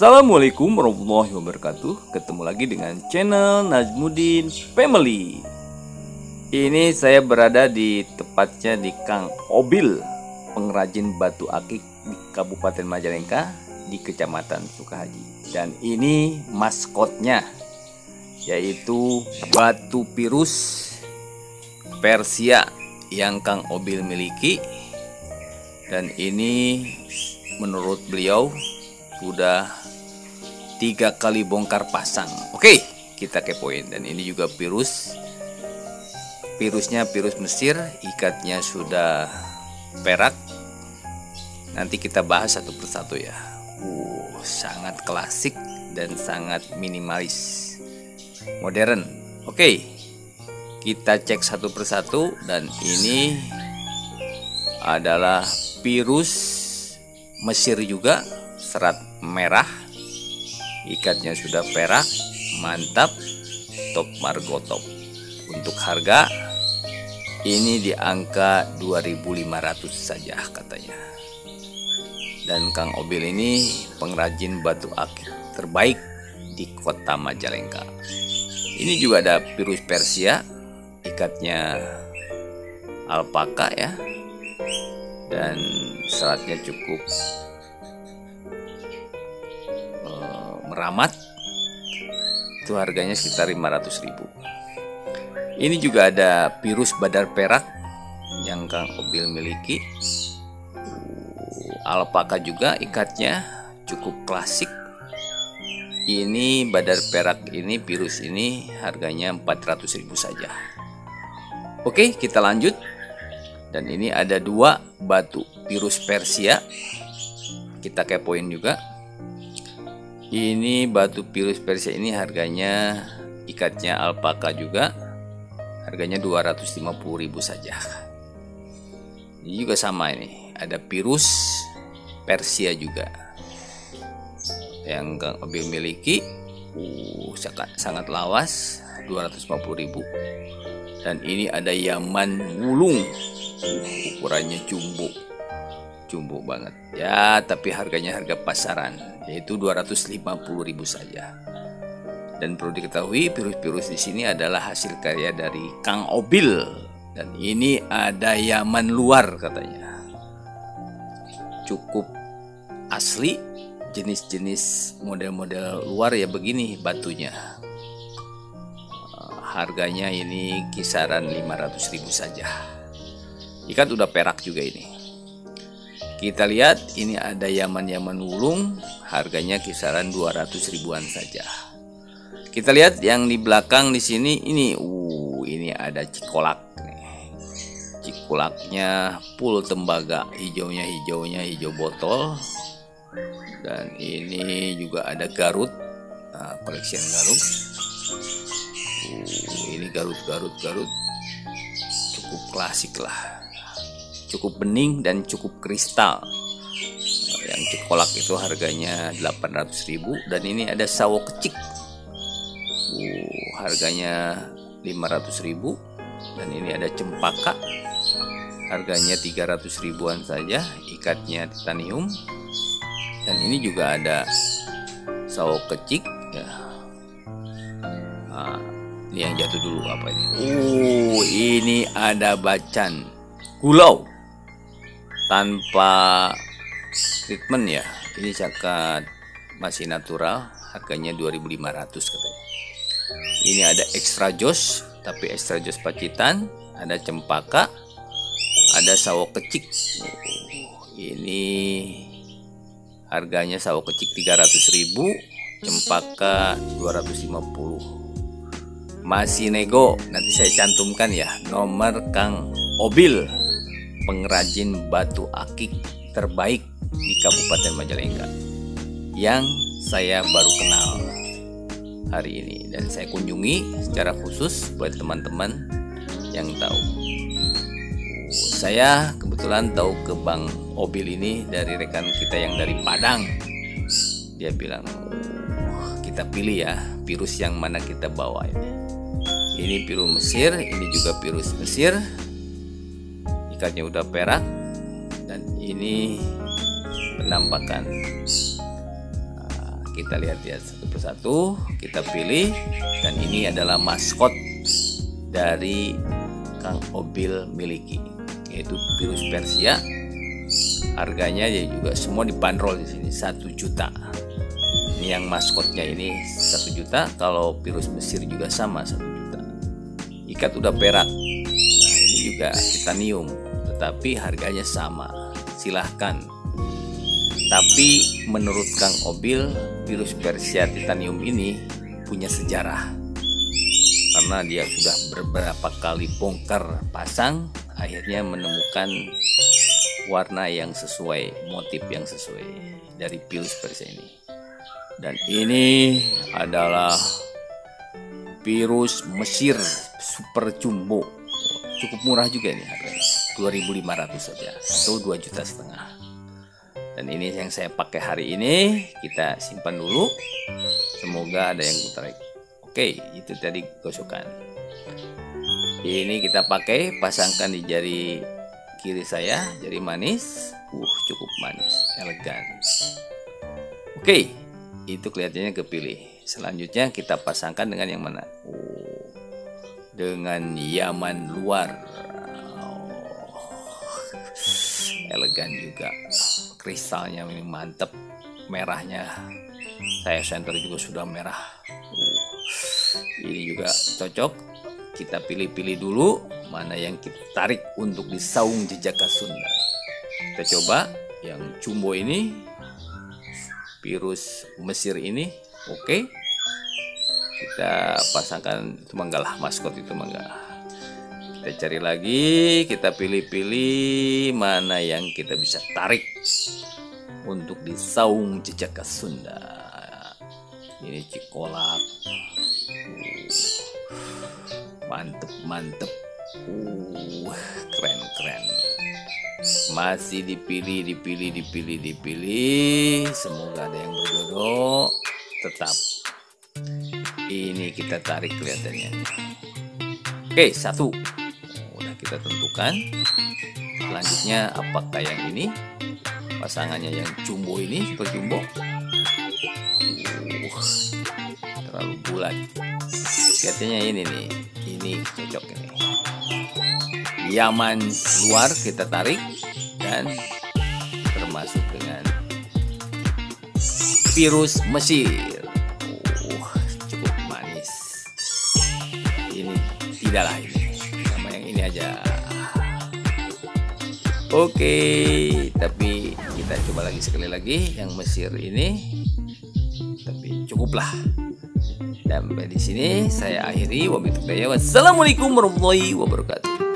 Assalamualaikum warahmatullahi wabarakatuh. Ketemu lagi dengan channel Najmuddin Family. Ini saya berada di tepatnya di Kang Obil, pengrajin batu akik di Kabupaten Majalengka, di Kecamatan Sukahaji. Dan ini maskotnya, yaitu batu pirus Persia yang Kang Obil miliki. Dan ini menurut beliau sudah 3 kali bongkar pasang. Oke, kita kepoin. Dan ini juga pirusnya pirus Mesir, ikatnya sudah perak. Nanti kita bahas satu persatu ya. Sangat klasik dan sangat minimalis, modern. Oke, kita cek satu persatu. Dan ini adalah pirus Mesir juga, serat merah, ikatnya sudah perak, mantap, top margotop. Untuk harga ini di angka 2.500 saja katanya. Dan Kang Obil ini pengrajin batu akik terbaik di kota Majalengka. Ini juga ada pirus Persia, ikatnya alpaka ya, dan seratnya cukup meramat. Itu harganya sekitar 500.000. Ini juga ada pirus badar perak yang Kang Obil miliki, alpaka juga, ikatnya cukup klasik. Ini badar perak ini, pirus ini harganya 400.000 saja. Oke, kita lanjut. Dan ini ada 2 batu pirus Persia, kita kepoin juga. Ini batu pirus Persia ini harganya, ikatnya alpaka juga, harganya 250.000 saja. Ini juga sama, ini ada pirus Persia juga yang Kang Obil miliki. Sangat lawas, 250.000. Dan ini ada Yaman Wulung, ukurannya jumbo banget ya, tapi harganya harga pasaran, yaitu 250.000 saja. Dan perlu diketahui, pirus-pirus di sini adalah hasil karya dari Kang Obil. Dan ini ada Yaman luar katanya, cukup asli, jenis-jenis model-model luar ya begini batunya. Harganya ini kisaran 500.000 saja. Ikat udah perak juga ini. Kita lihat, ini ada Yaman Wulung, harganya kisaran 200 ribuan saja. Kita lihat yang di belakang di sini, ini ada cikolak nih. Cikolaknya full tembaga, hijaunya hijau botol. Dan ini juga ada Garut, koleksian Garut. Ini Garut cukup klasik lah, cukup bening dan cukup kristal. Yang cikolak itu harganya 800.000. Dan ini ada sawo kecik, harganya 500.000. Dan ini ada cempaka, harganya 300 ribuan saja, ikatnya titanium. Dan ini juga ada sawo kecik ya. Ini yang jatuh dulu apa ini? Ini ada bacan gulau tanpa treatment ya. Ini cakat masih natural, harganya 2.500 katanya. Ini ada extra jos, tapi extra jos pacitan, ada cempaka, ada sawo kecik. Ini harganya sawo kecik 300.000, cempaka 250. Masih nego, nanti saya cantumkan ya nomor Kang Obil, pengrajin batu akik terbaik di Kabupaten Majalengka, yang saya baru kenal hari ini dan saya kunjungi secara khusus buat teman-teman yang tahu. Saya kebetulan tahu ke Bang Obil ini dari rekan kita yang dari Padang. Dia bilang, kita pilih ya pirus yang mana kita bawa ini. Ini pirus Mesir, ini juga pirus Mesir, ikatnya udah perak. Dan ini penampakan kita lihat-lihat satu persatu, kita pilih, dan ini adalah maskot dari Kang Obil miliki, yaitu virus Persia. Harganya ya juga semua dibanderol di sini 1 juta. Ini yang maskotnya ini 1 juta, kalau virus Mesir juga sama 1 juta. Ikat udah perak. Nah, ini juga titanium, tetapi harganya sama. Silahkan. Tapi menurut Kang Obil, virus Persia titanium ini punya sejarah. Karena dia sudah beberapa kali bongkar pasang, akhirnya menemukan warna yang sesuai, motif yang sesuai dari virus Persia ini. Dan ini adalah virus Mesir super jumbo. Cukup murah juga ini harganya, 2.500 saja atau 2,5 juta. Dan ini yang saya pakai hari ini, kita simpan dulu. Semoga ada yang tertarik. Oke, itu tadi gosokan. Ini kita pakai, pasangkan di jari kiri saya, jari manis. Cukup manis, elegan. Oke, itu kelihatannya kepilih. Selanjutnya kita pasangkan dengan yang mana? Dengan Yaman luar. Elegan juga. Kristalnya ini mantep, merahnya saya center juga sudah merah. Ini juga cocok. Kita pilih-pilih dulu mana yang kita tarik untuk di saung jejaka Sunda. Kita coba yang jumbo ini, virus Mesir ini. Oke, kita pasangkan, itu manggalah maskot itu mangga. Kita cari lagi, kita pilih-pilih mana yang kita bisa tarik untuk di saung jejaka Sunda. Ini cikolak, mantep, keren. Masih dipilih. Semoga ada yang berjodoh. Tetap ini kita tarik kelihatannya. Oke, 1 udah kita tentukan. Selanjutnya apakah yang ini, pasangannya yang jumbo ini, super jumbo, terlalu bulat. Kelihatannya ini nih, ini cocok ini. Yaman luar kita tarik, dan termasuk dengan virus Mesir. Cukup manis. Ini tidaklah ini, sama yang ini aja. Oke, tapi kita coba lagi sekali lagi yang Mesir ini. Tapi cukuplah. Dan di sini saya akhiri. Wassalamualaikum warahmatullahi wabarakatuh.